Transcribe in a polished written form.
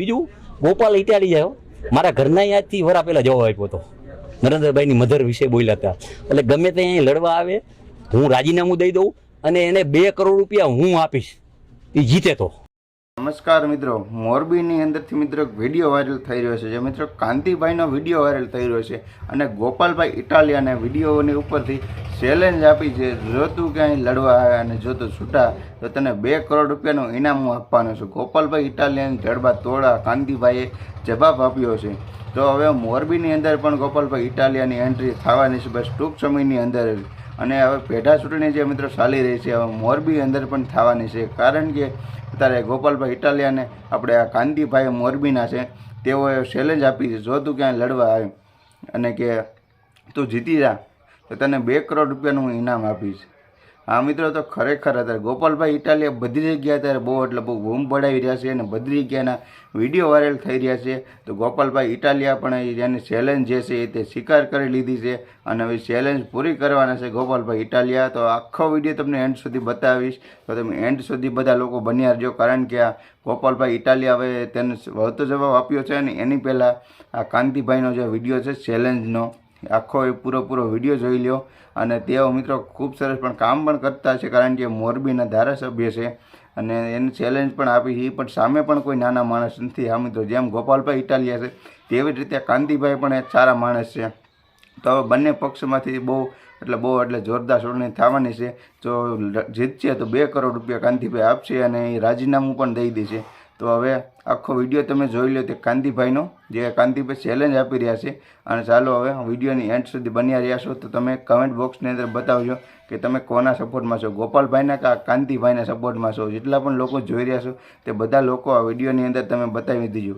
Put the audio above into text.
બીજું ગોપાલ ઇટાલી આવ્યો, મારા ઘરના યાદથી વરા પહેલાં જવાબ આપ્યો હતો, નરેન્દ્રભાઈની મધર વિશે બોલ્યા હતા. એટલે ગમે તે અહીં લડવા આવે હું રાજીનામું દઈ દઉં અને એને 2 કરોડ રૂપિયા હું આપીશ, એ જીતે તો. નમસ્કાર મિત્રો, મોરબીની અંદરથી મિત્રો એક વિડીયો વાયરલ થઈ રહ્યો છે. જે મિત્રો કાંતિભાઈનો વિડીયો વાયરલ થઈ રહ્યો છે અને ગોપાલભાઈ ઇટાલિયાને વિડીયોની ઉપરથી ચેલેન્જ આપી છે, જો તું ક્યાંય લડવા આવે અને જો તું છૂટા તો તને 2 કરોડ રૂપિયાનું ઇનામ હું આપવાનું છું. ગોપાલભાઈ ઇટાલિયાની જડબા તોડા કાંતિભાઈએ જવાબ આપ્યો છે. તો હવે મોરબીની અંદર પણ ગોપાલભાઈ ઇટાલિયાની એન્ટ્રી થવાની છે બસ ટૂંક સમયની અંદર. અને હવે પેઢા ચૂંટણી જે મિત્રો ચાલી રહી છે, હવે મોરબી અંદર પણ થવાની છે. કારણ કે અત્યારે ગોપાલભાઈ ઇટાલિયાને આપણે આ કાંતિભાઈ મોરબીના છે, તેઓએ ચેલેન્જ આપી છે, જો તું ક્યાંય લડવા આવે અને કે તું જીતી જા તો તને 2 કરોડ રૂપિયાનું હું ઇનામ આપીશ. હા મિત્રો, તો ખરેખર અત્યારે ગોપાલભાઈ ઇટાલિયા બધી જગ્યાએ અત્યારે બહુ બૂમ પડાવી રહ્યા છે અને બધી જગ્યાના વિડીયો વાયરલ થઈ રહ્યા છે. તો ગોપાલભાઈ ઇટાલિયા પણ એની ચેલેન્જ જે છે તે સ્વીકાર કરી લીધી છે અને હવે ચેલેન્જ પૂરી કરવાના છે ગોપાલભાઈ ઇટાલિયા. તો આખો વિડીયો તમને એન્ડ સુધી બતાવીશ, તો તમે એન્ડ સુધી બધા લોકો બન્યા રહેજો. કારણ કે આ ગોપાલભાઈ ઇટાલિયા હવે તેને વળતો જવાબ આપ્યો છે અને એની પહેલાં આ કાંતિભાઈનો જે વિડીયો છે ચેલેન્જનો, આખો એ પૂરો વિડીયો જોઈ લ્યો. અને તેઓ મિત્રો ખૂબ સરસ પણ કામ પણ કરતા છે, કારણ કે મોરબીના ધારાસભ્ય છે અને એની ચેલેન્જ પણ આપી છે. એ પણ સામે પણ કોઈ નાના માણસ નથી. હા મિત્રો, જેમ ગોપાલભાઈ ઇટાલિયા છે તેવી જ રીતે કાંતિભાઈ પણ એક સારા માણસ છે. તો હવે બંને પક્ષમાંથી બહુ એટલે જોરદાર ચૂંટણી થવાની છે. જો જીતશે તો 2 કરોડ રૂપિયા કાંતિભાઈ આપશે અને એ રાજીનામું પણ દઈ દેશે. તો હવે આખો વિડીયો તમે જોઈ લો તે કાંતિભાઈનો, જે કાંતિભાઈ ચેલેન્જ આપી રહ્યા છે. અને ચાલો હવે વિડીયોની એન્ડ સુધી બન્યા રહ્યા છો તો તમે કમેન્ટ બોક્સની અંદર બતાવજો કે તમે કોના સપોર્ટમાં છો, ગોપાલભાઈના કે કાંતિભાઈના સપોર્ટમાં છો. જેટલા પણ લોકો જોઈ રહ્યા છો તે બધા લોકો આ વિડીયોની અંદર તમે બતાવી દીજો.